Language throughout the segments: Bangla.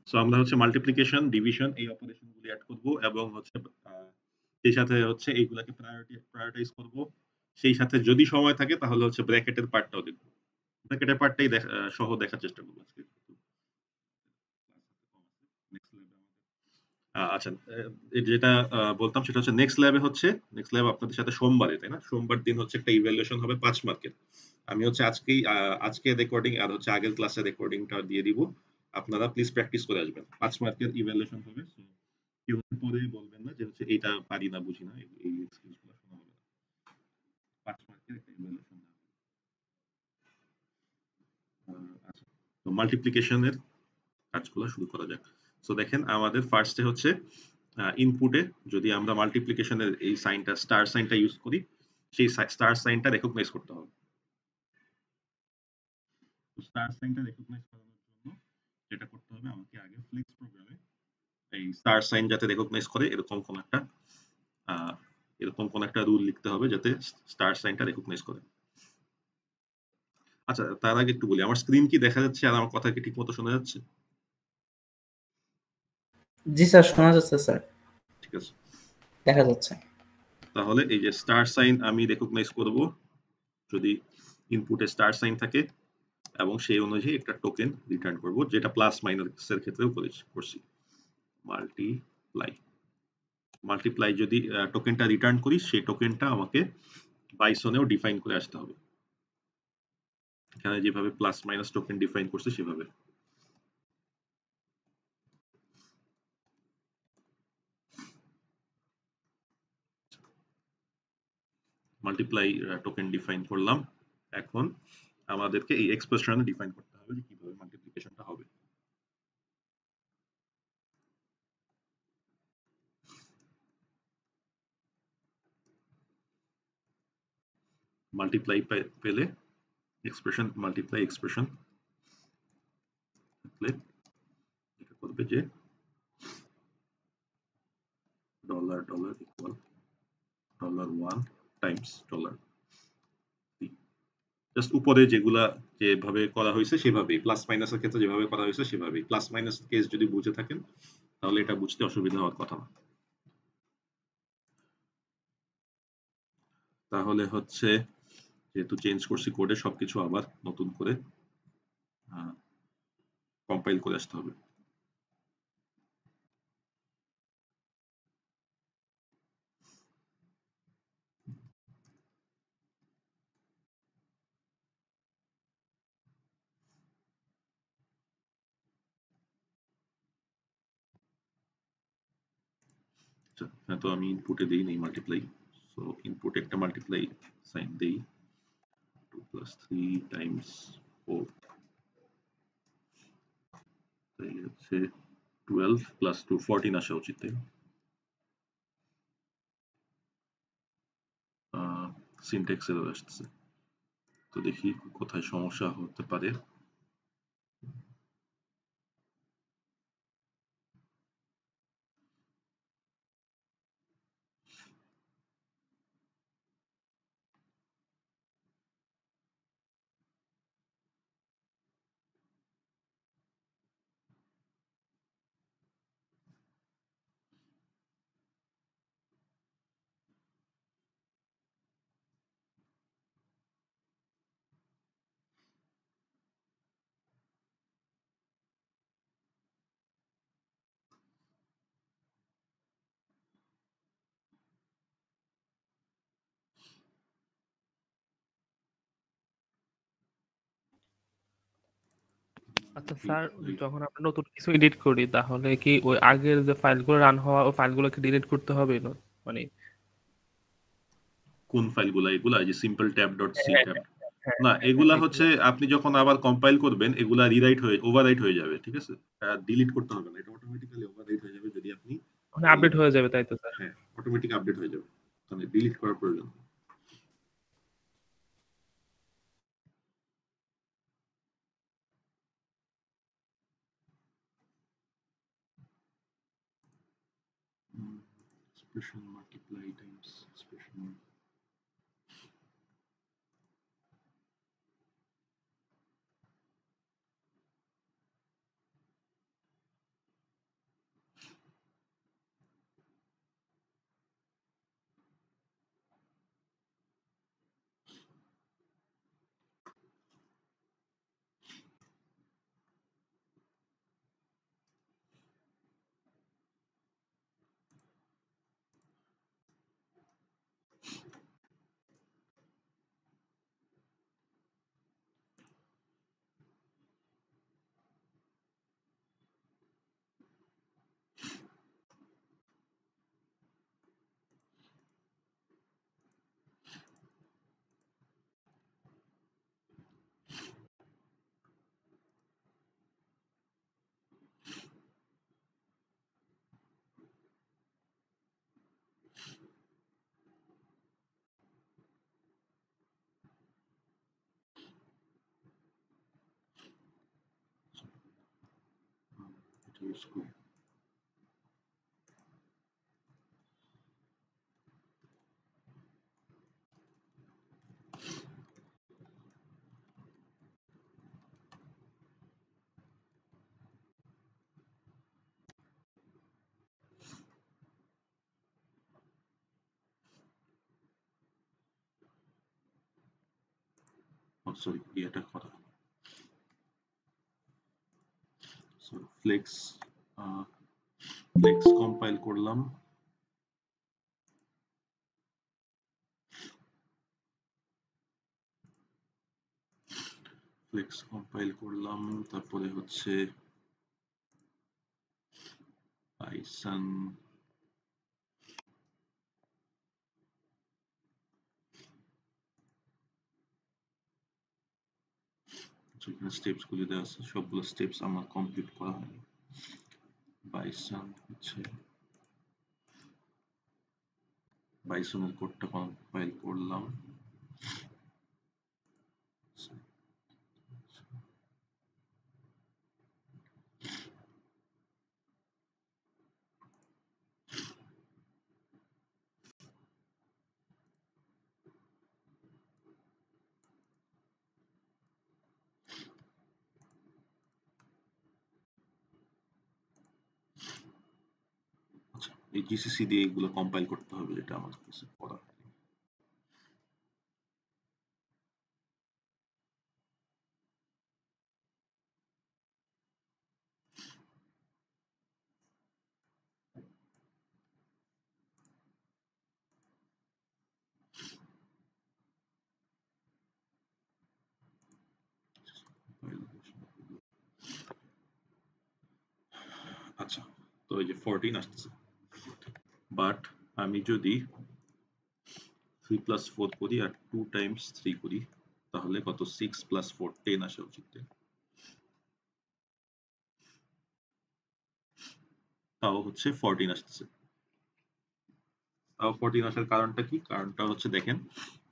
সো আমরা হচ্ছে মাল্টিপ্লিকেশন, ডিভিশন এই অপারেশনগুলি এড করব এবং হচ্ছে সেই সাথে হচ্ছে এইগুলাকে প্রায়োরিটাইজ করব। সেই সাথে যদি সময় থাকে তাহলে হচ্ছে ব্র্যাকেটের পার্টটাও দেখব। ব্র্যাকেটের পার্টটাই সহ দেখার চেষ্টা করব আজকে। আচ্ছা, যেটা বলতাম সেটা হচ্ছে নেক্সট ল্যাব আপনাদের সাথে সোমবারে, তাই না? সোমবার দিন হচ্ছে একটা ইভ্যালুয়েশন হবে 5 মার্কের। আমি হচ্ছে আজকে রেকর্ডিং আর হচ্ছে আগের ক্লাসের রেকর্ডিংটা দিয়ে দিব। আপনারা প্লিজ প্র্যাকটিস করে আসবেন। 5 মার্কের ইভ্যালুয়েশন হবে। সো কেউ পরে বলবেন না যে হচ্ছে এটা পারি না, বুঝি না, এই এক্সকিউজ গুলো শোনা হবে না। 5 মার্কের একটা ইভ্যালুয়েশন। আচ্ছা, তো মাল্টিপ্লিকেশনের কাজগুলো শুরু করা যাক। সো দেখেন আমাদের ফার্স্টে হচ্ছে ইনপুটে যদি আমরা মাল্টিপ্লিকেশনের এই সাইনটা স্টার সাইনটা ইউজ করি, সেই স্টার সাইনটা রেকগনাইজ করতে হবে। স্টার সাইনটা রেকগনাইজ করানোর জন্য যেটা করতে হবে, আমাকে আগে ফ্লেক্স প্রোগ্রামে এই স্টার সাইন যাতে রেকগনাইজ করে এরকম কোন একটা রুল লিখতে হবে যাতে স্টার সাইনটা রেকগনাইজ করে। আচ্ছা, তার আগে একটু বলি, আমার স্ক্রিন কি দেখা যাচ্ছে আর আমার কথা কি ঠিকমতো শোনা যাচ্ছে? জি স্যার, শোনা যাচ্ছে স্যার। ঠিক আছে, দেখা যাচ্ছে। তাহলে এই যে স্টার সাইন আমি রেকগনাইজ করব যদি ইনপুটে স্টার সাইন থাকে, এবং সেই অনুযায়ী একটা টোকেন রিটার্ন করব, যেটা প্লাস মাইনাসের ক্ষেত্রেও করছি। মাল্টিপ্লাই যদি টোকেনটা রিটার্ন করি, সেই টোকেনটা আমাকে বাইসনেও ডিফাইন করে আসতে হবে। এখানে যেভাবে প্লাস মাইনাস টোকেন ডিফাইন করছে সেভাবে। মাল্টিপ্লাই টোকেন ডিফাইন করলাম। এখন আমাদেরকে এই এক্সপ্রেশনে ডিফাইন করতে হবে যে কিভাবে মাল্টিপ্লিকেশনটা হবে। মাল্টিপ্লাই পেলে এক্সপ্রেশন, মাল্টিপ্লাই এক্সপ্রেশন এটা করবে যে dollar dollar equal $1 Times $3। Just উপরে যেগুলা যেভাবে করা হয়েছে সেভাবেই, প্লাস মাইনাসের ক্ষেত্রে যেভাবে করা হয়েছে সেভাবেই। প্লাস মাইনাস কেস যদি বুঝে থাকেন তাহলে এটা বুঝতে অসুবিধা হওয়ার কথা না। তাহলে হচ্ছে যেহেতু চেঞ্জ করছি কোডে, সবকিছু আবার নতুন করে কম্পাইল করে আসতে হবে। তো আমি ইনপুটে দেই নেই মাল্টিপ্লাই। সো ইনপুটে একটা মাল্টিপ্লাই সাইন দেই, 2 + 3 টাইমস 4, তাহলে হচ্ছে 12 + 2 14 আসা উচিত, তাই না? সিনট্যাক্স এরর আসছে, তো দেখি কোথায় সমস্যা হতে পারে। আচ্ছা স্যার, যখন আমরা নতুন কিছু এডিট করি তাহলে কি ওই আগের যে ফাইলগুলো রান হওয়া ওই ফাইলগুলোকে ডিলিট করতে হবে? মানে কোন ফাইলগুলা? এগুলা যে সিম্পল ট্যাব.সি হ্যাঁ, ট্যাব? হ্যাঁ, না, হ্যাঁ, এগুলা এগুলো হচ্ছে আপনি যখন আবার কম্পাইল করবেন এগুলা ওভাররাইট হয়ে যাবে, ঠিক আছে? ডিলিট করতে হবে না, এটা অটোমেটিক্যালি ওভাররাইট হয়ে যাবে যদি আপনি মানে আপডেট হয়ে যাবে, তাই তো স্যার? হ্যাঁ, অটোমেটিক আপডেট হয়ে যাবে, মানে ডিলিট করার প্রয়োজন নেই। expression multiply times expression school. Sorry, এটা করা ফ্লেক্স কম্পাইল করলাম। তারপরে হচ্ছে পাইথন যেখানে স্টেপস গুলি দেওয়া আছে সবগুলো স্টেপস আমার কমপ্লিট করা হয়নি। বাইসনের কোডটা কম্পাইল করলাম। আচ্ছা, এই জিসিসি দিয়ে এগুলো কম্পাইল করতে হবে, যেটা আমার কাছে করা হয়নি। আচ্ছা, তো এই যে 14 আসছে, বাট আমি যদি 3 + 4 করি আর 2 × 3 করি তাহলে কত? 6 + 4 10 আসা উচিত। তাও হচ্ছে 14 আসতেছে। তাও 14 আসার কারণটা কি? কারণটা হচ্ছে দেখেন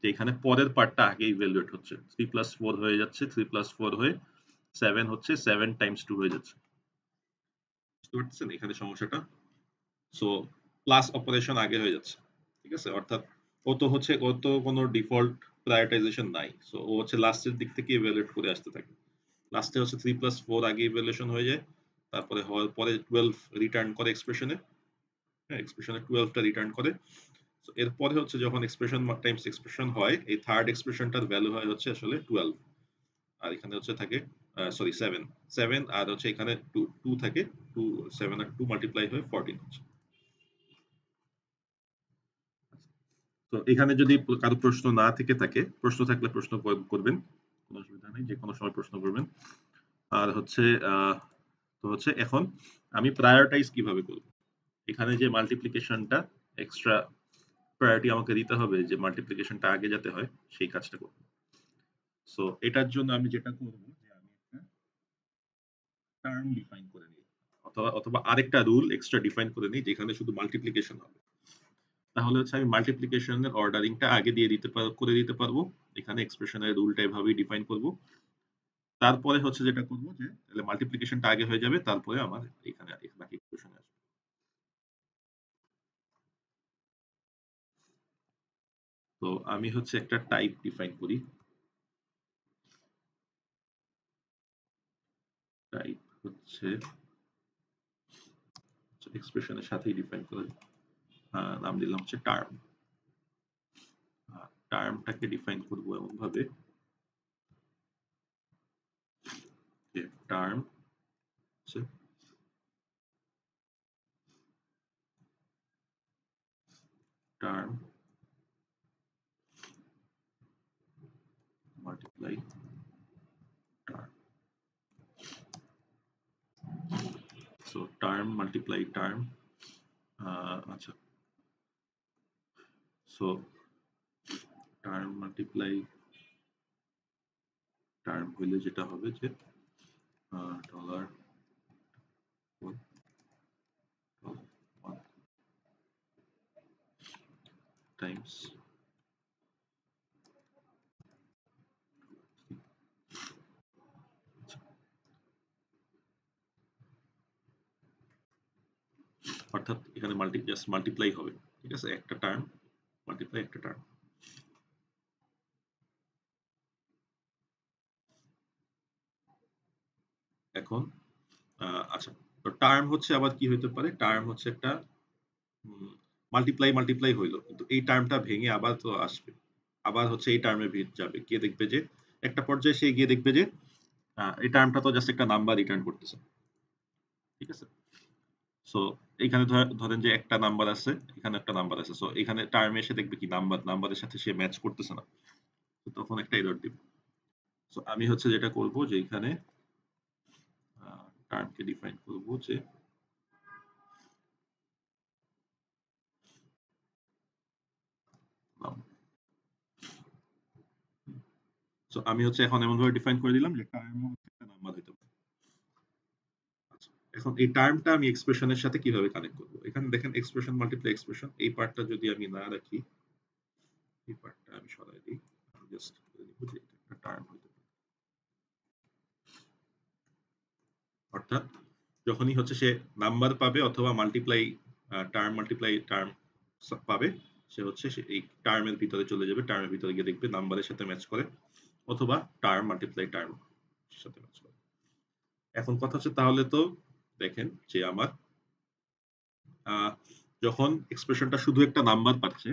যে এখানে পরের পার্টটা আগে ইভ্যালুয়েট হচ্ছে। 3 + 4 হয়ে যাচ্ছে, 3 + 4 হয়ে 7 হচ্ছে, 7 × 2 হয়ে যাচ্ছে। বুঝতে পারছেন এখানে সমস্যাটা? সো প্লাস অপারেশন আগে হয়ে যাচ্ছে, ঠিক আছে? অর্থাৎ ও তো কোনো ডিফল্ট প্রায়োরিটাইজেশন নাই। সো ও হচ্ছে লাস্টের দিক থেকে ইভ্যালুয়েট করে আসতে থাকে। লাস্টে হচ্ছে 3 + 4 আগে ইভ্যালুয়েশন হয়ে যায়, তারপরে হওয়ার পরে 12 রিটার্ন করে এক্সপ্রেশনে। হ্যাঁ, এক্সপ্রেশনে 12 টা রিটার্ন করে। সো এরপরে হচ্ছে যখন এক্সপ্রেশন টাইমস এক্সপ্রেশন হয়, এই থার্ড এক্সপ্রেশনটার ভ্যালু হয় হচ্ছে আসলে 12। আর এখানে হচ্ছে থাকে সরি 7 7 আর হচ্ছে এখানে 2 থাকে, 2 7 আর 2 মাল্টিপ্লাই হয়ে 14 হচ্ছে। তো এখানে যদি কারো প্রশ্ন না থেকে থাকে, প্রশ্ন থাকলে প্রশ্ন করবেন, কোনো অসুবিধা নেই, যে কোনো সময় প্রশ্ন করবেন। আর হচ্ছে তো হচ্ছে এখন আমি প্রায়োরিটাইজ কিভাবে করব? এখানে যে মাল্টিপ্লিকেশনটা এক্সট্রা প্রায়োরিটি আমাকে দিতে হবে, যে মাল্টিপ্লিকেশনটা আগে যাতে হয় সেই কাজটা করব। সো এটার জন্য আমি যেটা করব যে আমি একটা টার্ম ডিফাইন করে নিই, অথবা আরেকটা রুল এক্সট্রা ডিফাইন করে নিই যেখানে শুধু মাল্টিপ্লিকেশন হবে। তাহলে হচ্ছে আমি মাল্টিপ্লিকেশনের অর্ডারিংটা আগে দিয়ে করে দিতে পারবো। এখানে এক্সপ্রেশনের রুলটা এভাবেই ডিফাইন করব। তারপরে হচ্ছে যেটা করব যে তাহলে মাল্টিপ্লিকেশনটা আগে হয়ে যাবে, তারপরে আমার এখানে বাকি এক্সপ্রেশন আসবে। তো আমি হচ্ছে একটা টাইপ ডিফাইন করি। টাইপ হচ্ছে এক্সপ্রেশনের সাথেই ডিফাইন করে নাম দিলাম হচ্ছে টার্ম। টার্মটাকে ডিফাইন করব এমন ভাবে যে টার্ম হচ্ছে term multiply term. So term multiply term. আচ্ছা, সো টার্ম মাল্টিপ্লাই টার্ম হইলে যেটা হবে যে ডলার টাইমস অর্থাৎ এখানে জাস্ট মাল্টিপ্লাই হবে, ঠিক আছে, একটা টার্ম মাল্টিপ্লাই একটা টার্ম। এখন আচ্ছা, তো টার্ম হচ্ছে আবার কি হইতে পারে, টার্ম হচ্ছে একটা মাল্টিপ্লাই মাল্টিপ্লাই হইলো, কিন্তু এই টার্মটা ভেঙে আবার তো আসবে, আবার হচ্ছে এই টার্মে যাবে, গিয়ে দেখবে যে একটা পর্যায়ে সে গিয়ে দেখবে যে এই টার্মটা তো জাস্ট একটা নাম্বার রিটার্ন করতেছে, ঠিক আছে। সো এখানে ধরেন যে একটা নাম্বার আছে, এখানে একটা নাম্বার আছে, সো এখানে টার্মে এসে দেখবে কি নাম্বারের সাথে সে ম্যাচ করতেছে না, তো তখন একটা এরর দিবে। সো আমি হচ্ছে যেটা করব যে এখানে টার্মকে ডিফাইন করব যে সো আমি হচ্ছে এখন এমন ভাবে ডিফাইন করে দিলাম যে টার্ম হচ্ছে একটা নাম্বার হইতে পারে। আচ্ছা, এখন এই টার্মটা আমি এক্সপ্রেশনের সাথে কিভাবে কানেক্ট করব, এখানে দেখেন এক্সপ্রেশন মাল্টিপ্লাই এক্সপ্রেশন, এই পার্টটা যদি আমি না রাখি, এই পার্টটা আমি সরাই দিই, আমি জাস্ট লিখব যে এটা একটা টার্ম হইতে পারে। অর্থাৎ যখনই হচ্ছে সে নাম্বার পাবে অথবা মাল্টিপ্লাই টার্ম পাবে, সে হচ্ছে এই টার্মের ভিতরে চলে যাবে, টার্মের ভিতরে গিয়ে দেখবে নাম্বারের সাথে ম্যাচ করে অথবা টার্ম মাল্টিপ্লাই টার্ম সাথে ম্যাচ করে। এখন কথা হচ্ছে তাহলে তো দেখেন যে আমার যখন এক্সপ্রেশনটা শুধু একটা নাম্বার পাচ্ছে,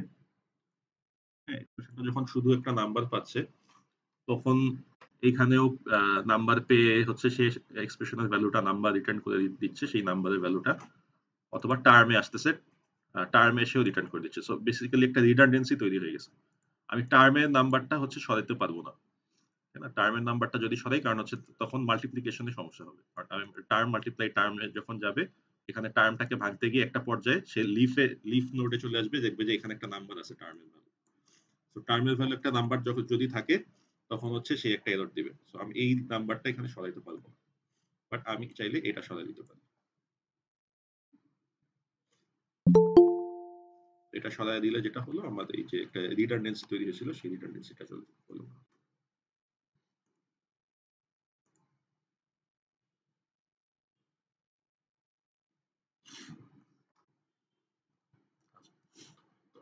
হ্যাঁ, এক্সপ্রেশনটা যখন শুধু একটা নাম্বার পাচ্ছে, তখন এখানেও নাম্বার পেয়ে হচ্ছে সে এক্সপ্রেশনের ভ্যালুটা নাম্বার রিটার্ন করে দিচ্ছে, সেই নাম্বারের ভ্যালুটা, অথবা টার্মে আসতেছে, টার্মে এসেও রিটার্ন করে দিচ্ছে। সো বেসিক্যালি একটা রিডান্ডেন্সি তৈরি হয়ে গেছে। আমি টার্মের নাম্বারটা হচ্ছে সরাইতে পারবো না, তাই না? টার্মের নাম্বারটা যদি সরাই, কারণ হচ্ছে তখন মাল্টিপ্লিকেশনে সমস্যা হবে। আর টার্ম মাল্টিপ্লাই টার্মে যখন যাবে, এখানে টার্মটাকে ভাঙতে গিয়ে একটা পর্যায়ে সে লিফ নোডে চলে আসবে, দেখবে যে এখানে একটা নাম্বার আছে টার্মের ভ্যালু। তো টার্মের ভ্যালু একটা নাম্বার যখন যদি থাকে, তখন হচ্ছে সে একটা এরর দিবে। সো আমি এই নাম্বারটা এখানে সরাইতে পারবো না, বাট আমি চাইলে এটা সরাই দিতে পারি। এটা সরাই দিলে যেটা হলো, আমাদের এই যে একটা রিডান্ডেন্সি তৈরি হয়েছিল, সেই রিডান্ডেন্সিটা চলে হলো।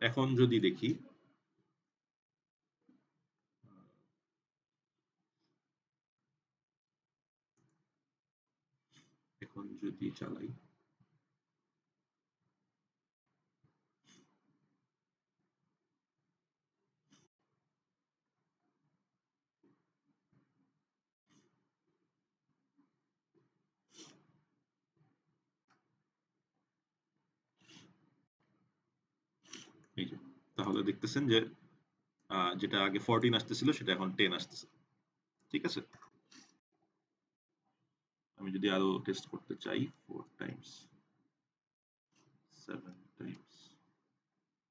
এখন যদি দেখি, এখন যদি চালাই, এই যে, তাহলে দেখতেছেন যে যেটা আগে 14 আসতেছিল সেটা এখন 10 আসতেছে, ঠিক আছে। আমি যদি আরো টেস্ট করতে চাই, 4 টাইমস 7 টাইমস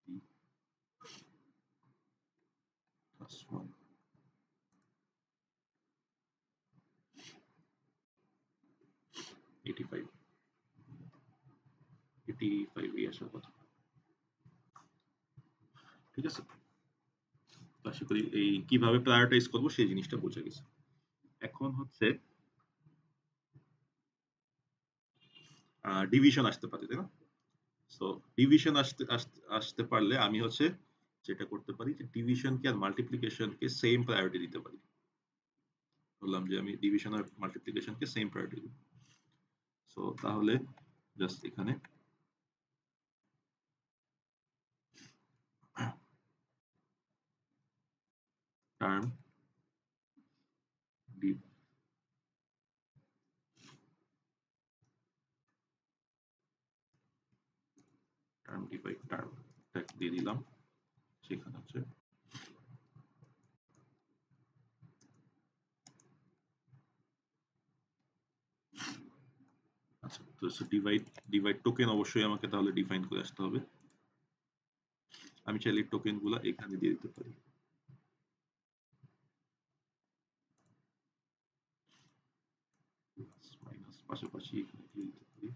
b plus 1, 85 এই আসার কথা, ঠিক আছে। তো আশা করি এই কিভাবে প্রায়োরিটাইজ করব সেই জিনিসটা বোঝা গেছে। এখন হচ্ছে ডিভিশন আসতে পারে, তাই না? সো ডিভিশন আসতে পারলে আমি হচ্ছে যেটা করতে পারি, যে ডিভিশনকে আর মাল্টিপ্লিকেশনকে সেম প্রায়োরিটি দিতে পারি। বললাম যে আমি ডিভিশন আর মাল্টিপ্লিকেশনকে সেম প্রায়োরিটি দিব। সো তাহলে জাস্ট এখানে টার্ম ডিভাইড টার্ম দিয়ে দিলাম, সেখানে হচ্ছে আচ্ছা, তো ডিভাইড টোকেন অবশ্যই আমাকে তাহলে ডিফাইন করে আসতে হবে। আমি চাইলে টোকেন গুলা এখানে দিয়ে দিতে পারি। প্লাস মাইনাস পাশাপাশি এখানে দিয়ে দিতে পারি।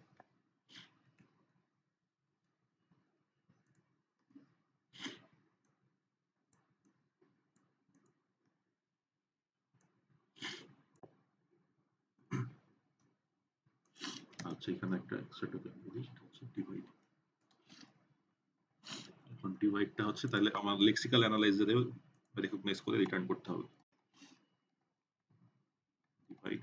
আচ্ছা, এখানে একটা এক্সট্রা টোকেন দিই, সেটা হচ্ছে ডিভাইড এখন ডিভাইডটা হচ্ছে তাহলে আমার লেক্সিক্যাল অ্যানালাইজারে রিকগনাইজ করে রিটার্ন করতে হবে ডিভাইড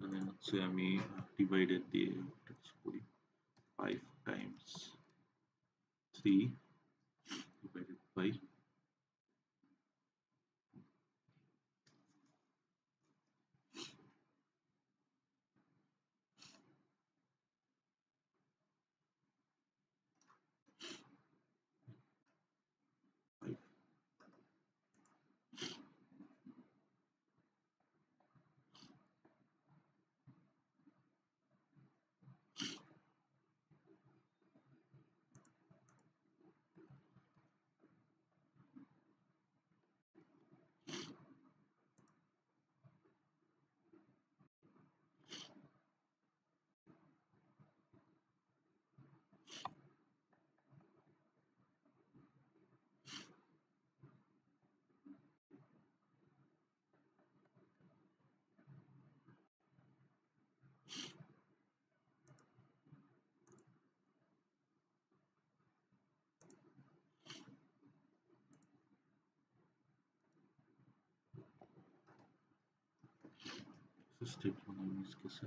এখানে হচ্ছে আমি ডিভাইডেড দিয়ে করি 5 টাইমস 3 divided by step 1 আমি মিস করছি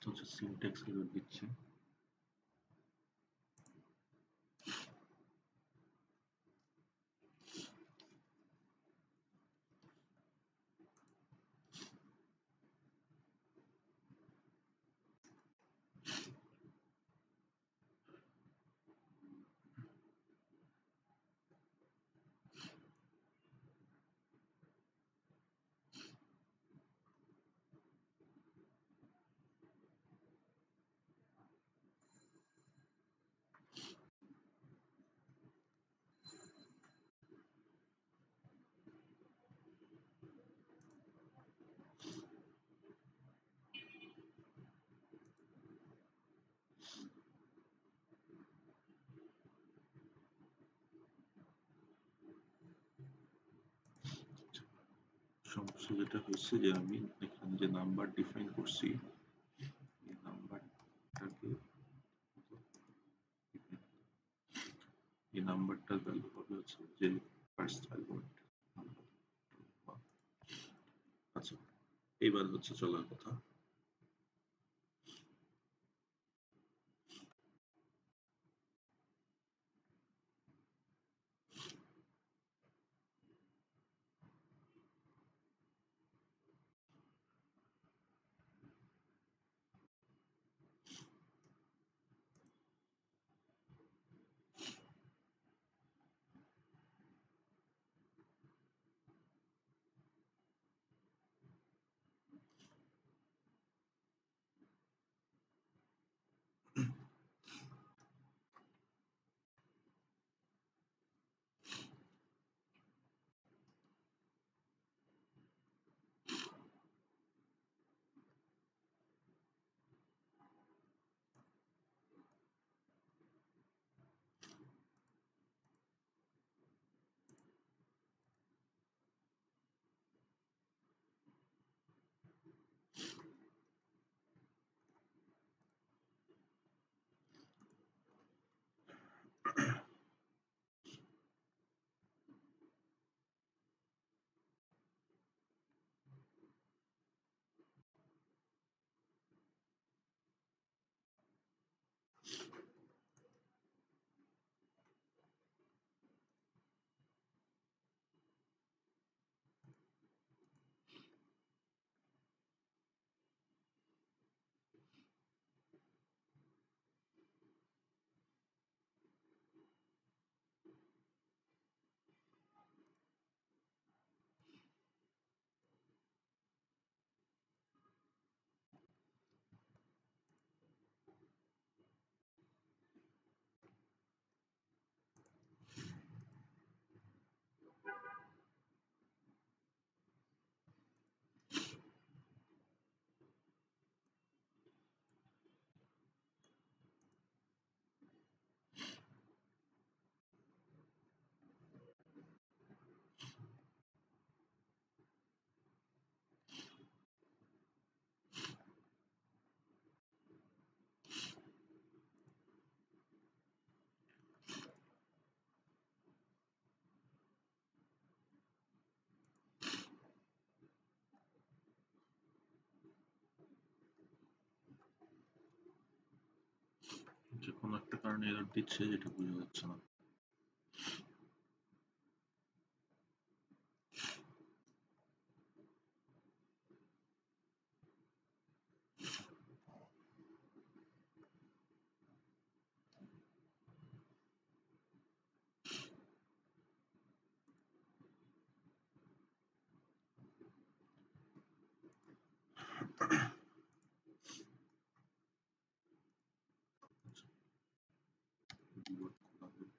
হচ্ছে সিনট্যাক্স এরর দিচ্ছে সমস্যা যেটা হচ্ছে যে আমি এখানে যে নাম্বার ডিফাইন করছি এই নাম্বারটাকে এই নাম্বারটার ভ্যালু হবে হচ্ছে যে ফার্স্ট আর্গুমেন্ট আচ্ছা এইবার হচ্ছে চলার কথা যে কোনো একটা কারণে এরর দিচ্ছে, যেটা বোঝা যাচ্ছে না। Debug খোলা হোক।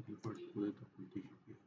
Debug করে তারপর দেখি কি হয়।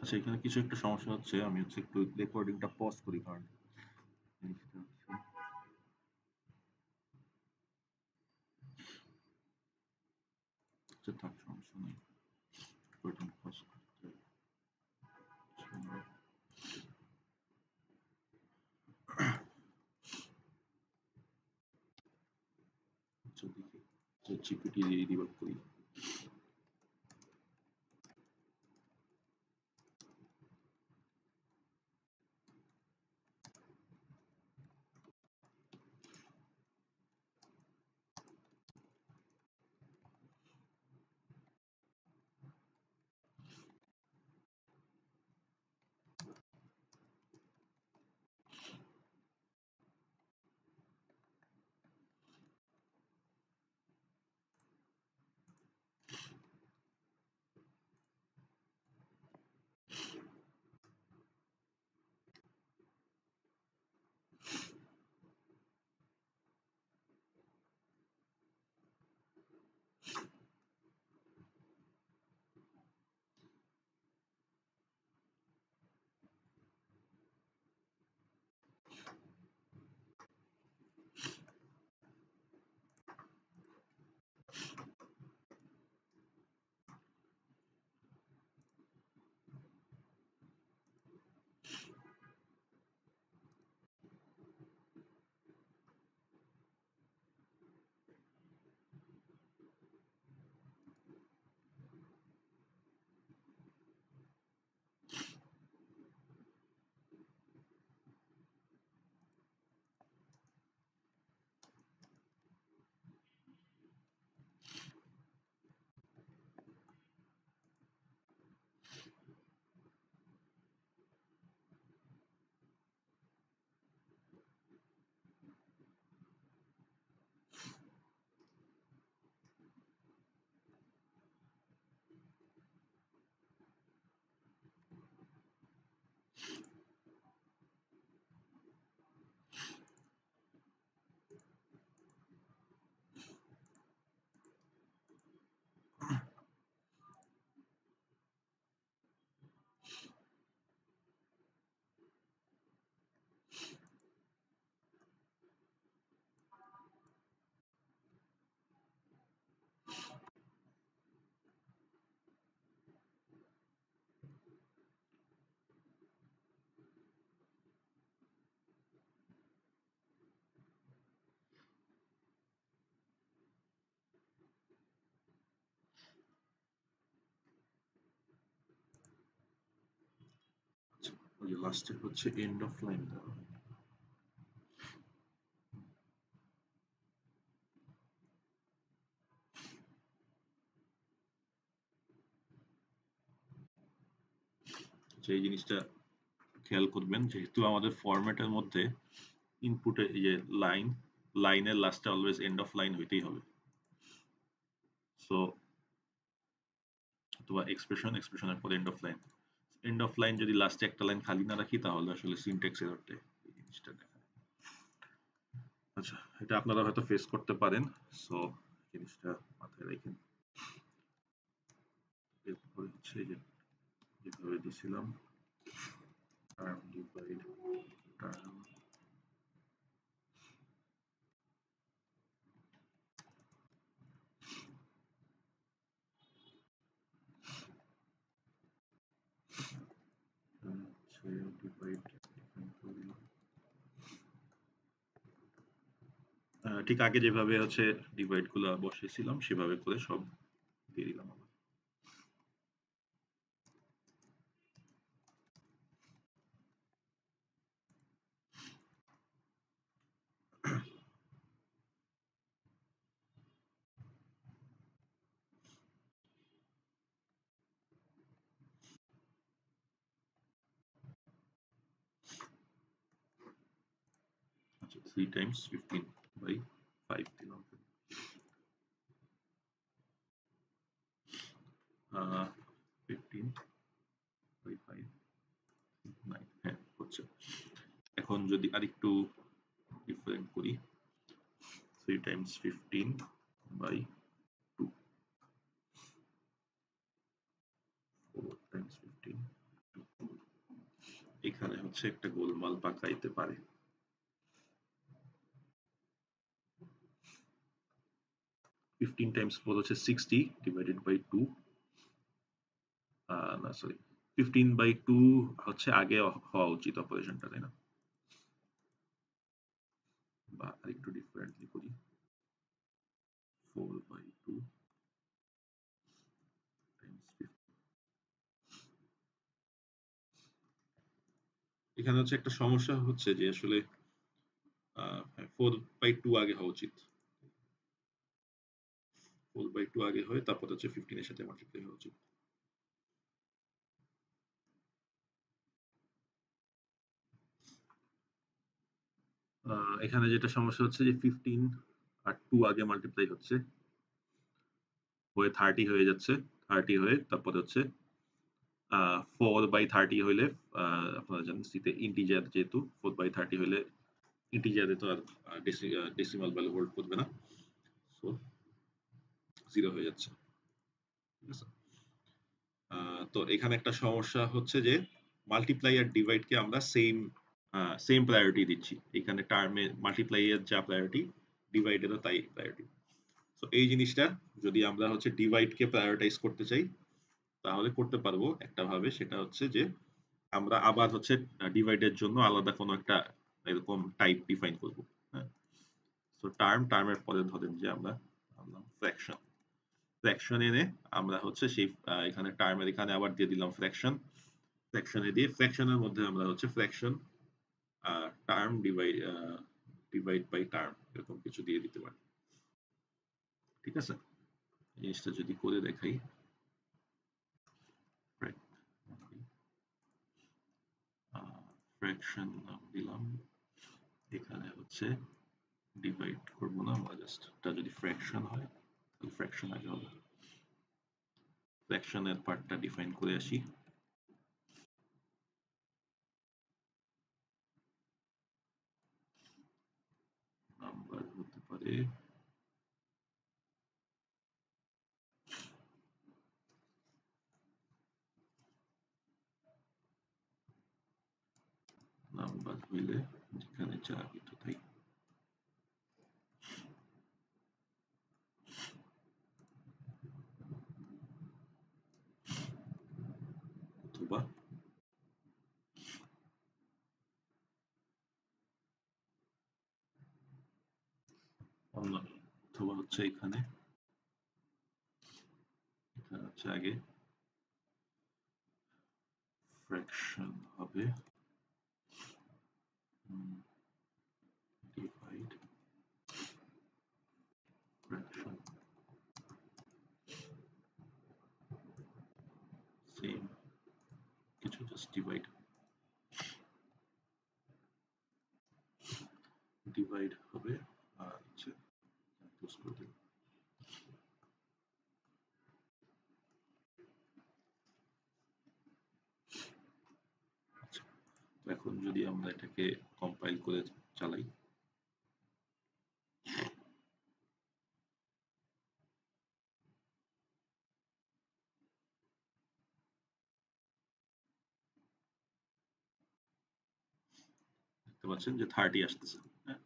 আচ্ছা, এখানে কিছু একটা সমস্যা হচ্ছে। আমি হচ্ছে একটু রেকর্ডিংটা পজ করি, কারণ জিনিসটা হচ্ছে আচ্ছা থাক, সমস্যা নেই। রেকর্ডিং পজ করতে আচ্ছা দেখি জিপিটি দিয়ে ডিবাগ করি। ওই লাস্টে হচ্ছে এন্ড অফ লাইন দেওয়া। এই জিনিসটা খেয়াল করবেন, যেহেতু আমাদের ফরম্যাটের মধ্যে ইনপুটে এই যে লাইনের লাস্টে অলওয়েজ এন্ড অফ লাইন হইতেই হবে। সো অথবা এক্সপ্রেশনের পরে এন্ড অফ লাইন যদি লাস্টে একটা লাইন খালি না রাখি তাহলে আসলে সিনট্যাক্স এরর দেয়, এই জিনিসটা দেখা। আচ্ছা, এটা আপনারা হয়তো ফেস করতে পারেন, সো জিনিসটা মাথায় রাখেন। এরপরে হচ্ছে যে যেভাবে দিয়েছিলাম টার্ম ডিভাইড টার্ম, ঠিক আগে যেভাবে হচ্ছে ডিভাইড গুলা বসিয়েছিলাম সেভাবে করে সব দিয়ে দিলাম আবার। আচ্ছা, 3 times 15/5 দিলাম। 15/5 9, হ্যাঁ হচ্ছে। এখন যদি আরেকটু ডিফারেন্ট করি, 3 times 15/2, 4 times 15, এখানে হচ্ছে একটা গোলমাল পাকাইতে পারে। 15 times 4 হচ্ছে 60 divided by 2, না সরি 15/2 হচ্ছে আগে হওয়া উচিত অপারেশনটা, তাই না? বা আরেকটু ডিফারেন্টলি করি, 4/2 times 15। এখানে হচ্ছে একটা সমস্যা হচ্ছে যে আসলে 4/2 আগে হওয়া উচিত, 4/2 আগে হয়ে তারপর হচ্ছে 15 এর সাথে মাল্টিপ্লাই হওয়া উচিত। এখানে যেটা সমস্যা হচ্ছে যে 15 আর 2 আগে মাল্টিপ্লাই হচ্ছে, হয়ে 30 হয়ে যাচ্ছে, 30 হয়ে তারপরে হচ্ছে 4/30 হইলে আপনারা জানেন সিতে ইন্টিজার, যেহেতু 4/30 হইলে ইন্টিজারে তো আর ডেসিমাল ভ্যালু হোল্ড করবে না, সো 0 হয়ে যাচ্ছে। ঠিক আছে, তো এখানে একটা সমস্যা হচ্ছে যে মাল্টিপ্লাই আর ডিভাইড কে আমরা সেম প্রায়োরিটি দিচ্ছি। এখানে টার্মে মাল্টিপ্লাই এর যা প্রায়োরিটি, ডিভাইডেরও তাই প্রায়োরিটি। সো এই জিনিসটা যদি আমরা হচ্ছে ডিভাইড কে প্রায়োরিটাইজ করতে চাই তাহলে করতে পারবো একটা ভাবে, সেটা হচ্ছে যে আমরা আবার হচ্ছে ডিভাইডের জন্য আলাদা কোনো একটা এরকম টাইপ ডিফাইন করব। হ্যাঁ, সো টার্মের পরে ধরেন যে আমরা ফ্র্যাকশন এনে আমরা হচ্ছে সেই এখানে টার্মের এখানে আবার দিয়ে দিলাম ফ্র্যাকশনে দিয়ে ফ্র্যাকশনের মধ্যে আমরা হচ্ছে fraction term divide by term এরকম কিছু দিয়ে দিতে পারি। ঠিক আছে, জিনিসটা যদি করে দেখাই, ফ্র্যাকশন নাম দিলাম, এখানে হচ্ছে ডিভাইড করবো না, আমরা জাস্ট এটা যদি ফ্র্যাকশন হয় তাহলে ফ্র্যাকশন আগে হবে। ফ্র্যাকশনের পার্টটা ডিফাইন করে আসি। নাম্বার হতে পারে নাম্বার হইলে যেখানে যা কিছু তাই, অথবা অন্য, অথবা হচ্ছে এখানে হচ্ছে আগে ফ্র্যাকশন হবে ডিভাইড ফ্র্যাকশন সেম কিছু জাস্ট ডিভাইড হবে আর হচ্ছে ক্লোজ করে দিই। আচ্ছা, এখন যদি আমরা এটাকে কম্পাইল করে চালাই, দেখতে পাচ্ছেন যে 30 আসতেছে। হ্যাঁ,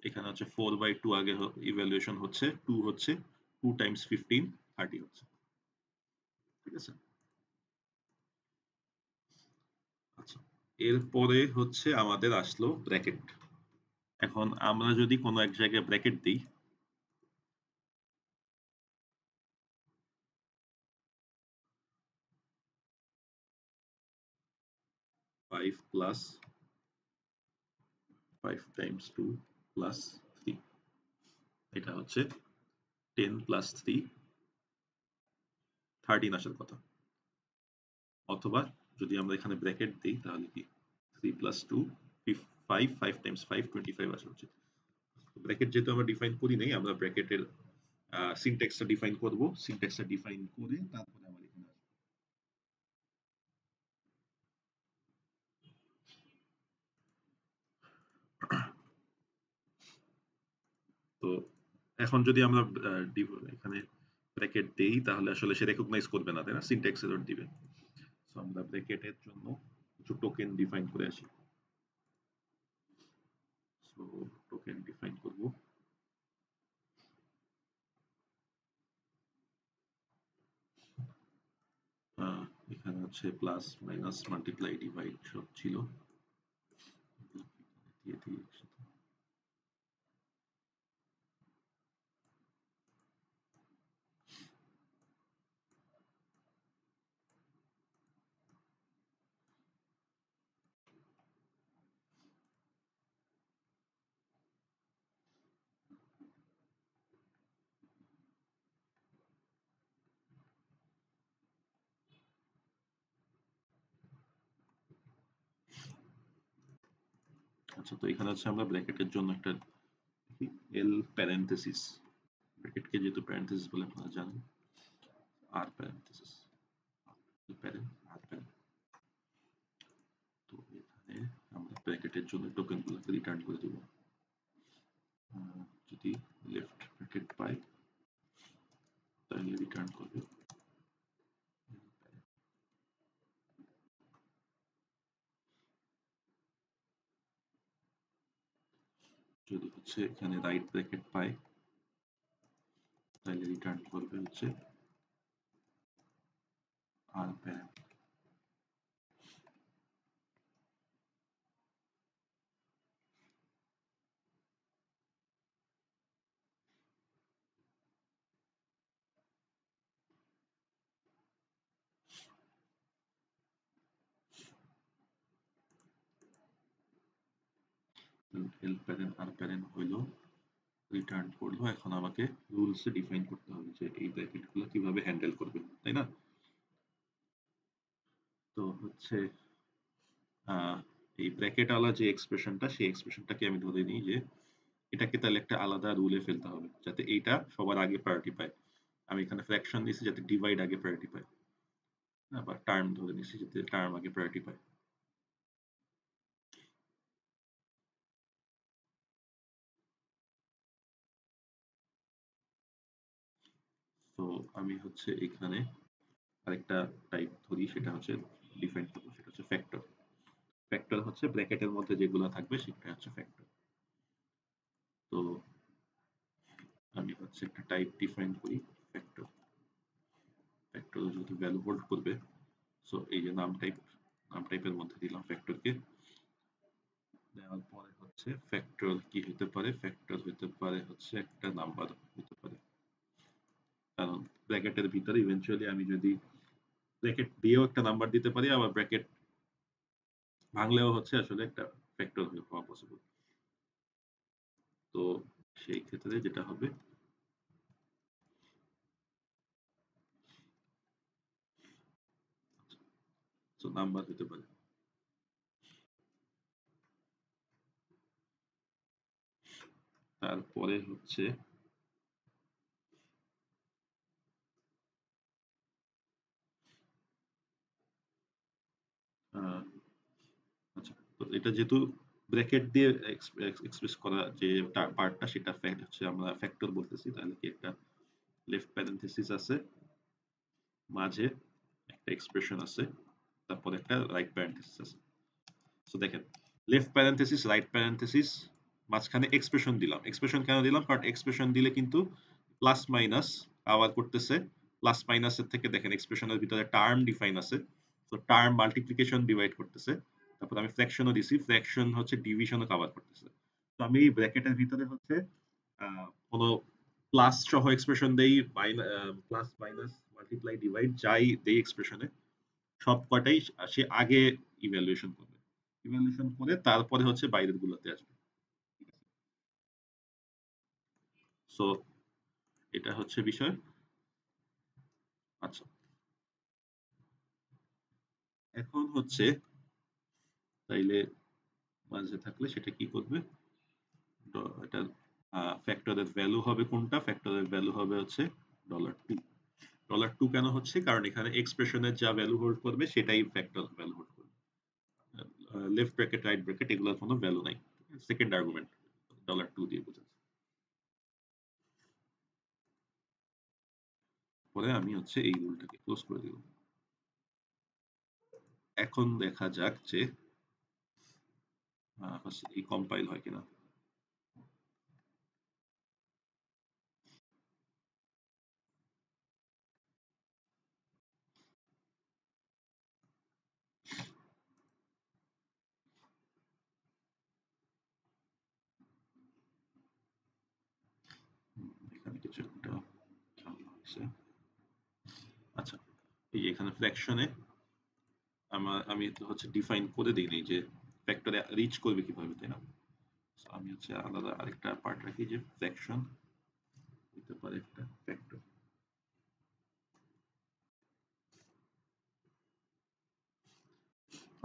এখানে হচ্ছে 4/2 আগে ইভ্যালুয়েশন হচ্ছে, 2 হচ্ছে 2 টাইমস 15 30 হচ্ছে। ঠিক আছে। আচ্ছা, এরপরে হচ্ছে আমাদের আসলো ব্র্যাকেট। এখন আমরা যদি কোনো এক জায়গায় ব্র্যাকেট দিই, ফাইভ প্লাস 5 টাইমস 2 প্লাস 3, এটা হচ্ছে 10 প্লাস 3 13 আসার কথা। অথবা যদি আমরা এখানে ব্র্যাকেট দিই তাহলে কি 3 প্লাস 2 5 5 টাইমস 5 25 আসা উচিত। ব্র্যাকেট যেহেতু আমরা ডিফাইন করি নাই, আমরা ব্র্যাকেটের সিনট্যাক্সটা ডিফাইন করব। সিনট্যাক্সটা ডিফাইন করে তারপরে আমরা এখানে আসবো। তো এখন যদি আমরা এখানে ব্র্যাকেট দেই তাহলে আসলে সে রেকগনাইজ করবে না, তাই না? সিনট্যাক্স এরর দিবে। সো আমরা ব্র্যাকেটের জন্য কিছু টোকেন ডিফাইন করে আসি। সো টোকেন ডিফাইন করব। এখানে হচ্ছে প্লাস মাইনাস মাল্টিপ্লাই ডিভাইড সব ছিল, দিয়ে দিই একসাথে। আচ্ছা, তো এখানে হচ্ছে আমরা ব্র্যাকেটের জন্য একটা এল প্যারেন্থেসিস, ব্র্যাকেটকে যেহেতু প্যারেন্থেসিস বলে আপনারা জানেন, আর প্যারেন্থেসিস, প্যারেন্ট আর প্যারেন্ট। তো এখানে আমরা ব্র্যাকেটের জন্য টোকেনগুলোকে রিটার্ন করে দেব। যদি লেফট ব্র্যাকেট পাই তাহলে রিটার্ন করবে যদি হচ্ছে এখানে রাইট ব্র্যাকেট পাই তাহলে রিটার্ন করবে হচ্ছে আর প্যারেন্ট। এল প্যারেন্ট আর প্যারেন্ট হইলো, রিটার্ন করলো। এখন আমাকে রুলস ডিফাইন করতে হবে যে এই ব্র্যাকেটগুলো কিভাবে হ্যান্ডেল করবে, তাই না? তো হচ্ছে এই ব্র্যাকেট আলা যে এক্সপ্রেশনটা, সেই এক্সপ্রেশনটাকে আমি ধরে নিই যে এটাকে তাহলে একটা আলাদা রুলে ফেলতে হবে যাতে এইটা সবার আগে প্রায়োরিটি পায়। আমি এখানে ফ্র্যাকশন দিয়েছি যাতে ডিভাইড আগে প্রায়োরিটি পায়, বা টার্ম ধরে নিয়েছি যাতে টার্ম আগে প্রায়োরিটি পায়। তো আমি হচ্ছে এখানে আরেকটা টাইপ ধরি, সেটা হচ্ছে ডিফাইন করবো, সেটা হচ্ছে ফ্যাক্টর। ফ্যাক্টর হচ্ছে ব্র্যাকেটের মধ্যে যেগুলো থাকবে সেটা হচ্ছে ফ্যাক্টর। তো আমি হচ্ছে একটা টাইপ ডিফাইন করি ফ্যাক্টর। ফ্যাক্টর যদি ভ্যালু হোল্ড করবে, সো এই যে নাম টাইপের মধ্যে দিলাম ফ্যাক্টরকে। দেওয়ার পরে হচ্ছে ফ্যাক্টর কি হতে পারে, ফ্যাক্টর হতে পারে হচ্ছে একটা নাম্বার হতে পারে, কারণ ব্র্যাকেটের ভিতরে ইভেন্চুয়ালি আমি যদি ব্র্যাকেট দিয়েও একটা নাম্বার দিতে পারি, আবার ব্র্যাকেট ভাঙলেও হচ্ছে আসলে একটা ফ্যাক্টর হওয়া পসিবল। তো সেই ক্ষেত্রে যেটা হবে নাম্বার হতে পারে। তারপরে হচ্ছে আচ্ছা, তো এটা যেহেতু ব্র্যাকেট দিয়ে এক্সপ্রেস করা যে পার্টটা, সেটা হচ্ছে আমরা ফ্যাক্টর বলতেছি, তাহলে কি একটা লেফট প্যারেনথেসিস আছে, মাঝে একটা এক্সপ্রেশন আছে, তারপর একটা রাইট প্যারেনথেসিস আছে। সো দেখেন, লেফট প্যারেনথেসিস, রাইট প্যারেনথেসিস, মাঝখানে এক্সপ্রেশন দিলাম। এক্সপ্রেশন কেন দিলাম? কারণ এক্সপ্রেশন দিলে কিন্তু প্লাস মাইনাস আবার করতেছে। প্লাস মাইনাসের থেকে দেখেন এক্সপ্রেশনের ভিতরে টার্ম ডিফাইন আছে, তো টার্ম মাল্টিপ্লিকেশন ডিভাইড করতেছে। তারপর আমি ফ্র্যাকশনও দিছি, ফ্র্যাকশন হচ্ছে ডিভিশনও কভার করতেছে। তো আমি এই ব্র্যাকেটের ভিতরে হচ্ছে কোনো প্লাস সহ এক্সপ্রেশন দেই, প্লাস মাইনাস মাল্টিপ্লাই ডিভাইড যাই দেই এক্সপ্রেশনে, সব কটাই সে আগে ইভ্যালুয়েশন করবে। ইভ্যালুয়েশন করে তারপরে হচ্ছে বাইরের গুলোতে আসবে। সো এটা হচ্ছে বিষয়। আচ্ছা, এখন হচ্ছে তাইলে মাঝে থাকলে সেটা কি করবে? এটা ফ্যাক্টরের ভ্যালু হবে কোনটা? ফ্যাক্টরের ভ্যালু হবে হচ্ছে $2। $2 কেন হচ্ছে? কারণ এখানে এক্সপ্রেশনের যা ভ্যালু হোল্ড করবে সেটাই ফ্যাক্টর ভ্যালু হোল্ড করবে। লেফট ব্র্যাকেট, রাইট ব্র্যাকেট এগুলোর কোনো ভ্যালু নাই। সেকেন্ড আর্গুমেন্ট $2 দিয়ে বোঝাচ্ছে। পরে আমি হচ্ছে এই রুলটাকে ক্লোজ করে দিলাম। এখন দেখা যাক যে এই কম্পাইল হয় কিনা। এখানে কিছু একটা ঝামেলা হয়েছে। আচ্ছা, এই যে এখানে ফ্র্যাকশনে আমি তো হচ্ছে ডিফাইন করে দিইনি যে ফ্যাক্টরে রিচ করবে কিভাবে, তাই না? আমি হচ্ছে আলাদা আরেকটা পার্ট রাখি যে ফ্র্যাকশন হতে পারে একটা ফ্যাক্টর।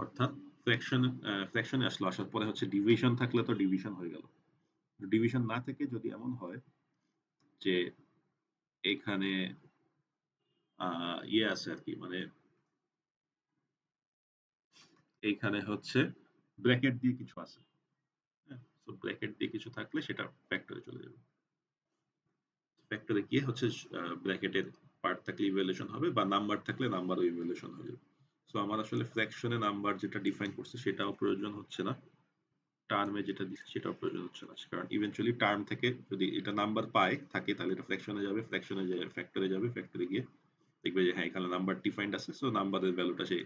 অর্থাৎ ফ্র্যাকশনে আসলো, আসার পরে হচ্ছে ডিভিশন থাকলে তো ডিভিশন হয়ে গেল। ডিভিশন না থেকে যদি এমন হয় যে এখানে ইয়ে আছে আর কি, মানে এইখানে হচ্ছে ব্র্যাকেট দিয়ে কিছু আছে, হ্যাঁ, তো ব্র্যাকেট দিয়ে কিছু থাকলে সেটা ফ্যাক্টরে চলে যাবে। ফ্যাক্টরে গিয়ে হচ্ছে ব্র্যাকেটের পার্ট থাকলে ইভ্যালুয়েশন হবে, বা নাম্বার থাকলে নাম্বারও ইভ্যালুয়েশন হয়ে যাবে। সো আমার আসলে ফ্র্যাকশনে নাম্বার যেটা ডিফাইন করছে সেটাও প্রয়োজন হচ্ছে না, টার্মে যেটা দিচ্ছে সেটাও প্রয়োজন হচ্ছে না, কারণ ইভেনচুয়ালি টার্ম থেকে যদি এটা নাম্বার পায় থাকে তাহলে এটা ফ্র্যাকশনে যাবে, ফ্র্যাকশনে যাবে ফ্যাক্টরে যাবে, ফ্যাক্টরে গিয়ে দেখবে যে হ্যাঁ এখানে নাম্বার ডিফাইন্ড আছে, সো নাম্বারের ভ্যালুটা সে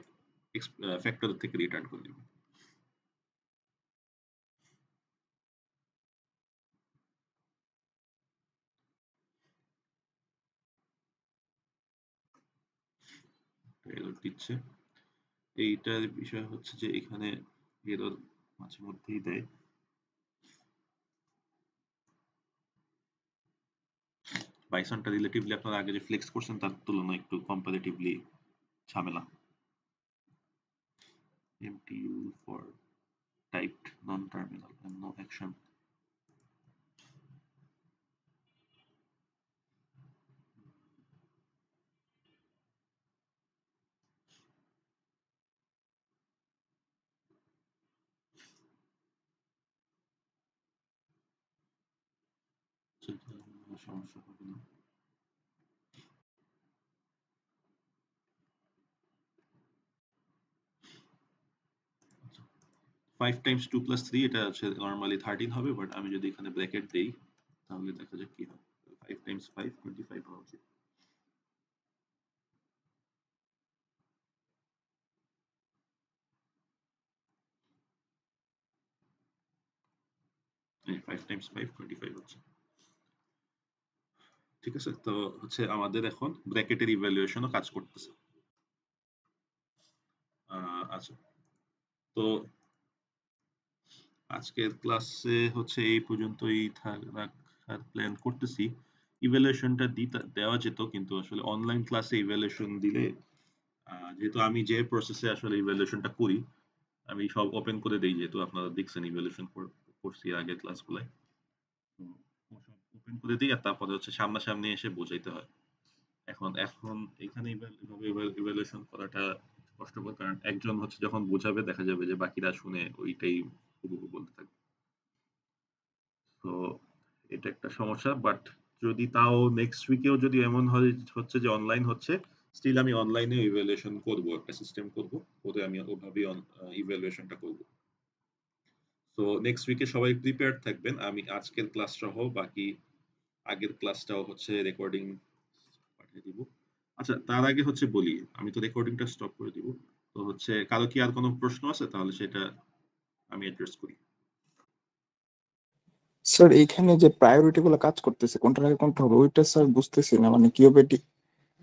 ফ্যাক্টর থেকে রিটার্ন করে দিবে। এরর দিচ্ছে। এইটার বিষয় হচ্ছে যে এখানে এরর মাঝে মধ্যেই দেয়। পাইথনটা রিলেটিভলি আপনারা আগে যে ফ্লেক্স করছেন তার তুলনায় একটু কম্পারেটিভলি ঝামেলা। MTU for typed non-terminal and no action. সমস্যা হবে না। 5 times 2 plus 3 এটা হচ্ছে নরমালি 13 হবে, বাট আমি যদি এখানে ব্র্যাকেট দেই তাহলে দেখা যাক কি হয়। 5 times 5 25 হওয়া উচিত। 5 times 5 25 হচ্ছে। ঠিক আছে, তো হচ্ছে আমাদের এখন ব্র্যাকেটের ইভ্যালুয়েশনও কাজ করতেছে। আচ্ছা, তো আজকের ক্লাসে হচ্ছে এই পর্যন্তই রাখার প্ল্যান করতেছি। ইভ্যালুয়েশনটা দেওয়া যেত, কিন্তু আসলে অনলাইন ক্লাসে ইভ্যালুয়েশন দিলে যেহেতু আমি যে প্রসেসে আসলে ইভ্যালুয়েশনটা করি, আমি সব ওপেন করে দেই, যেহেতু আপনারা দেখছেন ইভ্যালুয়েশন করছি আগের ক্লাসগুলোয়। সব ওপেন করে দিই আর তারপরে হচ্ছে সামনাসামনি এসে বোঝাইতে হয়। এখন এখন এখানে ইভ্যালুয়েশন করাটা কষ্টকর, কারণ একজন হচ্ছে যখন বোঝাবে দেখা যাবে যে বাকিরা শুনে ওইটাই হুবহু বলতে থাকবে। তো এটা একটা সমস্যা, বাট যদি তাও নেক্সট উইকেও যদি এমন হচ্ছে যে অনলাইন হচ্ছে, স্টিল আমি অনলাইনে ইভ্যালুয়েশন করব, একটা সিস্টেম করব, করে আমি ওভাবেই ইভ্যালুয়েশনটা করব। তো নেক্সট উইকে সবাই প্রিপেয়ার্ড থাকবেন। আমি আজকের ক্লাস সহ বাকি আগের ক্লাসটাও হচ্ছে রেকর্ডিং পাঠিয়ে দিব। আচ্ছা, তার আগে হচ্ছে বলি, আমি তো রেকর্ডিংটা স্টপ করে দিব। তো হচ্ছে কারো কি আর কোনো প্রশ্ন আছে, তাহলে সেটা আমি অ্যাড্রেস করি। স্যার এইখানে যে প্রায়োরিটি গুলো কাজ করতেছে কোনটার আগে কোনটা হবে ওইটা স্যার বুঝতেছি না, মানে কিভাবে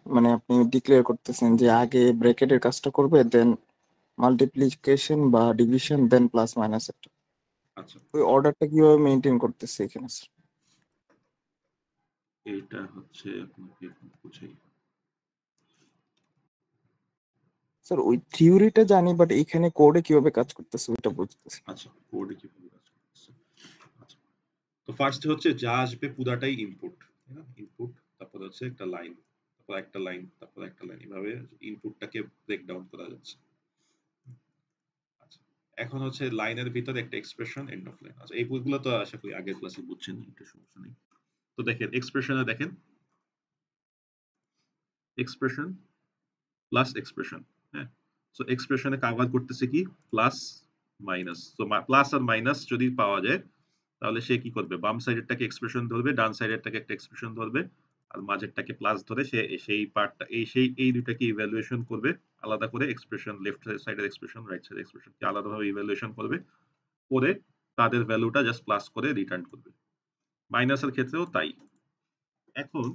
মানে আপনি ডিক্লেয়ার করতেছেন যে আগে ব্র্যাকেটের কাজটা করবে, দেন মাল্টিপ্লিকেশন বা ডিভিশন, দেন প্লাস মাইনাস একটা, আচ্ছা, ওই অর্ডারটা কিভাবে মেইনটেইন করতেছে এখানে স্যার? এইটা হচ্ছে আপনাকে এখন বুঝাই। স্যার ওই থিওরিটা জানি, বাট এখানে কোডে কিভাবে কাজ করতেছে ওইটা বুঝতেছি। আচ্ছা, কোডে কিভাবে কাজ করতেছে। আচ্ছা, তো ফার্স্ট হচ্ছে যা আসবে পুরাটাই ইনপুট, তাই না? ইনপুট, তারপরে হচ্ছে একটা লাইন, তারপর একটা লাইন, তারপর একটা লাইন, এভাবে ইনপুটটাকে ব্রেকডাউন করা যাচ্ছে। আচ্ছা, এখন হচ্ছে লাইনের ভিতরে একটা এক্সপ্রেশন, এন্ড অফ লাইন। আচ্ছা, এই বইগুলো তো আশা করি আগের ক্লাসে বুঝছেন, এটা সমস্যা নেই। তো দেখেন এক্সপ্রেশনে, দেখেন এক্সপ্রেশন প্লাস এক্সপ্রেশন, হ্যাঁ। সো এক্সপ্রেশনে কভার করতেছে কি, প্লাস মাইনাস। তো প্লাস আর মাইনাস যদি পাওয়া যায়, তাহলে সে কি করবে, বাম সাইডেরটাকে এক্সপ্রেশন ধরবে, ডান সাইডেরটাকে একটা এক্সপ্রেশন ধরবে, আর মাঝেরটাকে প্লাস ধরে সে সেই পার্টটা এই দুটাকে ইভ্যালুয়েশন করবে আলাদা করে। এক্সপ্রেশন লেফট সাইডের এক্সপ্রেশন, রাইট সাইডের এক্সপ্রেশন কে আলাদাভাবে ইভ্যালুয়েশন করবে, করে তাদের ভ্যালুটা জাস্ট প্লাস করে রিটার্ন করবে। মাইনাসের ক্ষেত্রেও তাই। এখন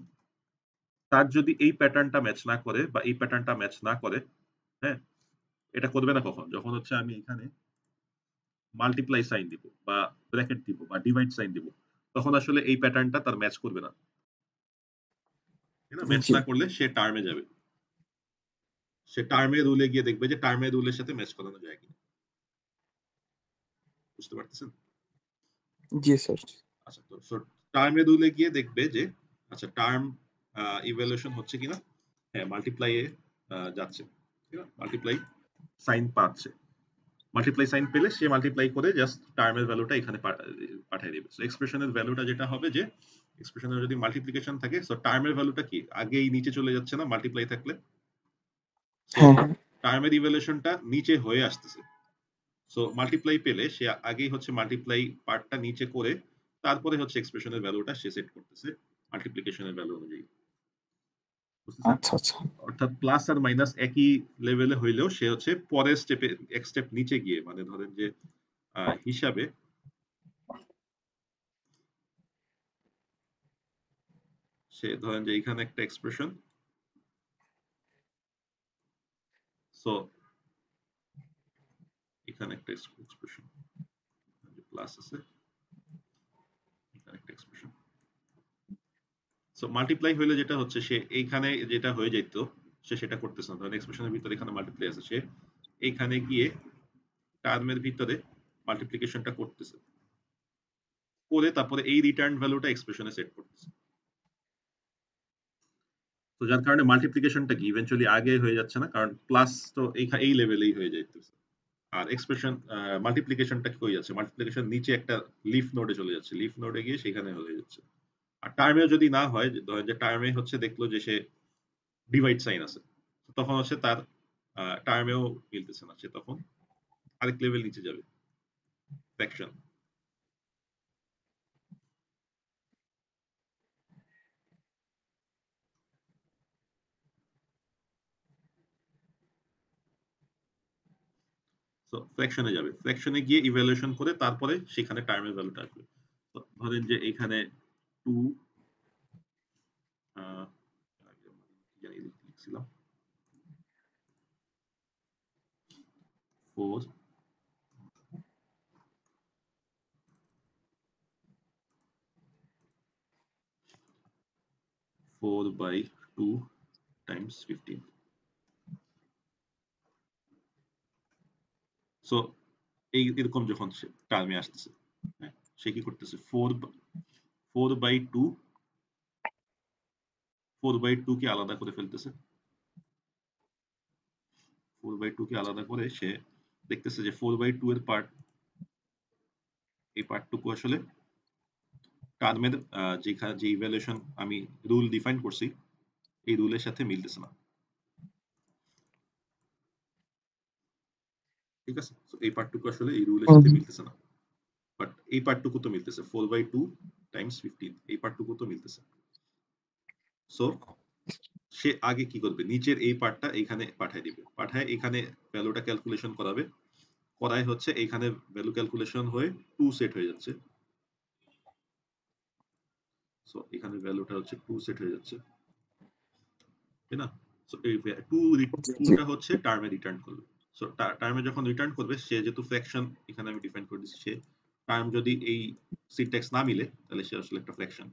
তার যদি এই প্যাটার্নটা ম্যাচ না করে বা এই প্যাটার্নটা ম্যাচ না করে, হ্যাঁ, এটা করবে না কখন, যখন হচ্ছে আমি এখানে মাল্টিপ্লাই সাইন দিব বা ব্র্যাকেট দিব বা ডিভাইড সাইন দিব, তখন আসলে এই প্যাটার্নটা তার ম্যাচ করবে না, তাই না? ম্যাচ জি। না করলে সে টার্মে যাবে, সে টার্মের রুলে গিয়ে দেখবে যে টার্মের রুলের সাথে ম্যাচ করানো যায় কিনা। বুঝতে পারতেছেন? জি স্যার। আচ্ছা, তো টার্মের রুলে গিয়ে দেখবে যে আচ্ছা টার্ম ইভ্যালুয়েশন হচ্ছে কিনা, হ্যাঁ মাল্টিপ্লাই এ যাচ্ছে, ঠিক আছে, মাল্টিপ্লাই সাইন পাচ্ছে। মাল্টিপ্লাই সাইন পেলে সে মাল্টিপ্লাই করে জাস্ট টার্মের ভ্যালুটা এখানে পাঠিয়ে দিবে। সো এক্সপ্রেশনের ভ্যালুটা যেটা হবে, যে এক্সপ্রেশনের যদি মাল্টিপ্লিকেশন থাকে, সো টার্মের ভ্যালুটা কি আগেই নিচে চলে যাচ্ছে না মাল্টিপ্লাই থাকলে, সো হ্যাঁ হ্যাঁ। টার্মের ইভ্যালুয়েশনটা নিচে হয়ে আসতেছে। সো মাল্টিপ্লাই পেলে সে আগেই হচ্ছে মাল্টিপ্লাই পার্টটা নিচে করে তারপরে হচ্ছে এক্সপ্রেশনের ভ্যালুটা সে সেট করতেছে মাল্টিপ্লিকেশনের ভ্যালু অনুযায়ী। বুঝতেছেন? আচ্ছা আচ্ছা। অর্থাৎ প্লাস আর মাইনাস একই লেভেলে হইলেও সে হচ্ছে পরের স্টেপে এক স্টেপ নিচে গিয়ে, মানে ধরেন যে হিসাবে সে ধরেন যে এখানে একটা এক্সপ্রেশন, সো এখানে একটা এক্সপ্রেশন প্লাস আছে, এখানে একটা এক্সপ্রেশন। সো মাল্টিপ্লাই হইলে যেটা হচ্ছে, সে এইখানে যেটা হয়ে যেত সে সেটা করতেছে না। ধরেন এক্সপ্রেশনের ভিতরে এখানে মাল্টিপ্লাই আছে, সে এইখানে গিয়ে টার্মের ভিতরে মাল্টিপ্লিকেশনটা করতেছে, করে তারপরে এই রিটার্ন ভ্যালুটা এক্সপ্রেশনে সেট করতেছে। তো যার কারণে মাল্টিপ্লিকেশনটা কি ইভেন্চুয়ালি আগে হয়ে যাচ্ছে না, কারণ প্লাস তো এই লেভেলেই হয়ে যাইতেছে। আর এক্সপ্রেশন মাল্টিপ্লিকেশনটা কি হয়ে যাচ্ছে, মাল্টিপ্লিকেশন নিচে একটা লিফ নোডে চলে যাচ্ছে, লিফ নোডে গিয়ে সেখানে হয়ে যাচ্ছে। আর টার্মে যদি না হয়, ধরেন যে টার্মে হচ্ছে দেখলো যে সে ডিভাইড সাইন আছে, তখন হচ্ছে তার টার্মেও মিলতেছে না, সে তখন আরেক লেভেল নিচে যাবে, ফ্র্যাকশন। তো ফ্র্যাকশনে যাবে, ফ্র্যাকশনে গিয়ে ইভ্যালুয়েশন করে তারপরে সেখানে টার্মের ভ্যালুটা আসবে। তো ধরেন যে এখানে 2 লিখছিলাম 4 4/2 times 15. সো এরকম যখন সে টার্মে আসতেছে, হ্যাঁ, সে কি করতেছে 4/2 কে আলাদা করে ফেলতেছে। 4/2 কে আলাদা করে সে দেখতেছে যে 4/2 এর পার্ট, এই পার্টটুকু আসলে টার্মের যেখানে যে ইভ্যালুয়েশন আমি রুল ডিফাইন করছি এই রুলের সাথে মিলতেছে না। ঠিক আছে, তো এই পার্টটুকু আসলে এই রুলের সাথে মিলতেছে না, বাট এই পার্টটুকু তো মিলতেছে 4/2 টাইমস 15, এই পার্টটুকু তো মিলতেছে। সো সে আগে কি করবে, নিচের এই পার্টটা এখানে পাঠিয়ে দিবে, পাঠায় এখানে ভ্যালুটা ক্যালকুলেশন করাবে, করায় হচ্ছে এখানে ভ্যালু ক্যালকুলেশন হয়ে 2 সেট হয়ে যাচ্ছে। সো এখানে ভ্যালুটা হচ্ছে 2 সেট হয়ে যাচ্ছে, তাই না? সো এই 2টা হচ্ছে টার্মে রিটার্ন করবে। সো টার্মে যখন রিটার্ন করবে, সে যেহেতু ফ্র্যাকশন এখানে আমি ডিফাইন করে দিচ্ছি, সে টার্ম যদি এই সিনট্যাক্স না মিলে তাহলে সে আসলে একটা ফ্র্যাকশন।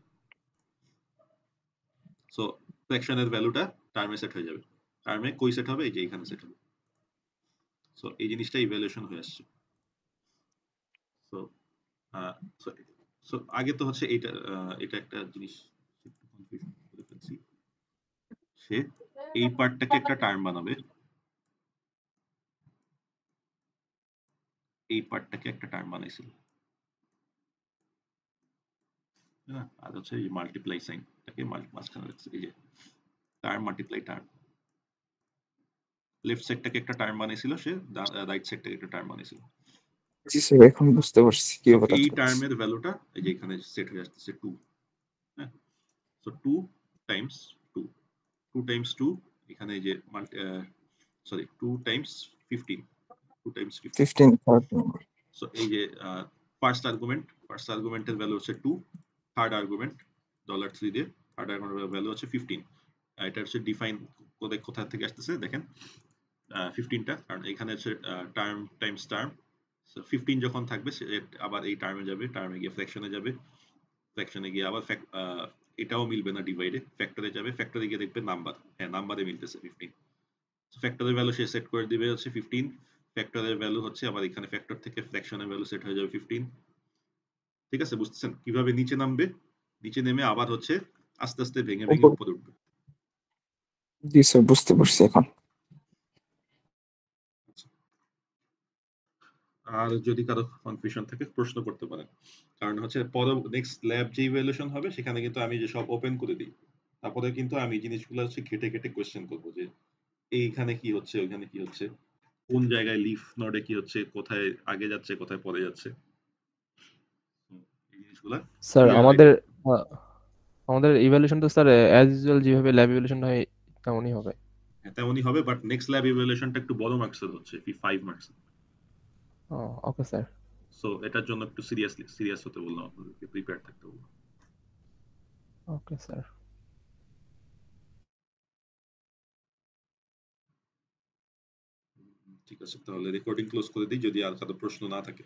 সো ফ্র্যাকশনের ভ্যালুটা টার্মে সেট হয়ে যাবে, টার্মে কই সেট হবে, এই যে এখানে সেট হবে। সো এই জিনিসটা ইভ্যালুয়েশন হয়ে আসছে। সো সো আগে তো হচ্ছে এটা একটা জিনিস একটু কনফিউশন করে ফেলছি। সে এই পার্টটাকে একটা টার্ম বানাবে, এই পার্টটাকে একটা টার্ম বানাইছিল, হ্যাঁ, আর হচ্ছে এই মাল্টিপ্লাই সাইনটাকে মাঝখানে রাখছে, এই যে টার্ম মাল্টিপ্লাই টার্ম, লেফট সাইডটাকে একটা টার্ম বানাইছিল, সে রাইট সাইডটাকে একটা টার্ম বানাইছিল। জি স্যার, এখন বুঝতে পারছি কিভাবে কাজ এই করছে। টার্মের ভ্যালুটা এই যে এখানে সেট হয়ে আসছে 2, হ্যাঁ। সো 2 টাইমস 2, 2 টাইমস 2, এখানে এই যে সরি 2 টাইমস 15, 2 টাইমস 15। 15 13 সো এই যে ফার্স্ট আর্গুমেন্টের ভ্যালু হচ্ছে 2, থার্ড আর্গুমেন্ট $3 দিয়ে থার্ড আর্গুমেন্টের ভ্যালু হচ্ছে 15। এটা হচ্ছে ডিফাইন করে কোথা থেকে আসতেছে দেখেন, 15টা, কারণ এখানে হচ্ছে টার্ম টাইমস টার্ম। সো 15 যখন থাকবে সে আবার এই টার্মে যাবে, টার্মে গিয়ে ফ্র্যাকশনে যাবে, ফ্র্যাকশনে গিয়ে আবার এটাও মিলবে না ডিভাইডে, ফ্যাক্টরে যাবে, ফ্যাক্টরে গিয়ে দেখবে নাম্বার, হ্যাঁ নাম্বারে মিলতেছে 15। ফ্যাক্টরের ভ্যালু সে সেট করে দিবে হচ্ছে 15, ফ্যাক্টরের ভ্যালু হচ্ছে আবার এখানে ফ্যাক্টর থেকে ফ্র্যাকশনের ভ্যালু সেট হয়ে যাবে 15। ঠিক আছে, বুঝতেছেন কিভাবে নিচে নামবে, নিচে নেমে আবার হচ্ছে আস্তে আস্তে ভেঙে ভেঙে উপর। উপরে উঠবে। জি স্যার, বুঝতে পারছি এখন। আর যদি কারো কনফিউশন থাকে প্রশ্ন করতে পারেন, কারণ হচ্ছে পরে নেক্সট ল্যাব যে ইভ্যালুয়েশন হবে সেখানে কিন্তু আমি যে সব ওপেন করে দিই, তারপরে কিন্তু আমি জিনিসগুলো হচ্ছে ঘেটে ঘেটে কোশ্চেন করবো যে এইখানে কি হচ্ছে, ওইখানে কি হচ্ছে, কোন জায়গায় লিফ নোডে কি হচ্ছে, কোথায় আগে যাচ্ছে, কোথায় পরে যাচ্ছে, এই জিনিসগুলা স্যার ক্লিয়ার আমাদের আইডিয়া। আমাদের ইভ্যালুয়েশন তো স্যার অ্যাজ ইউজুয়াল যেভাবে ল্যাব ইভ্যালুয়েশন হয় তেমনই হবে। তেমনই হবে, বাট নেক্সট ল্যাব ইভ্যালুয়েশনটা একটু বড় মার্কসের হচ্ছে, 5 মার্কস। Okay sir. সো এটার জন্য একটু সিরিয়াস হতে বললাম আপনাদেরকে, প্রিপেয়ার থাকতে বললাম। Okay sir. ঠিক আছে, তাহলে রেকর্ডিং ক্লোজ করে দিই যদি আর কারো প্রশ্ন না থাকে।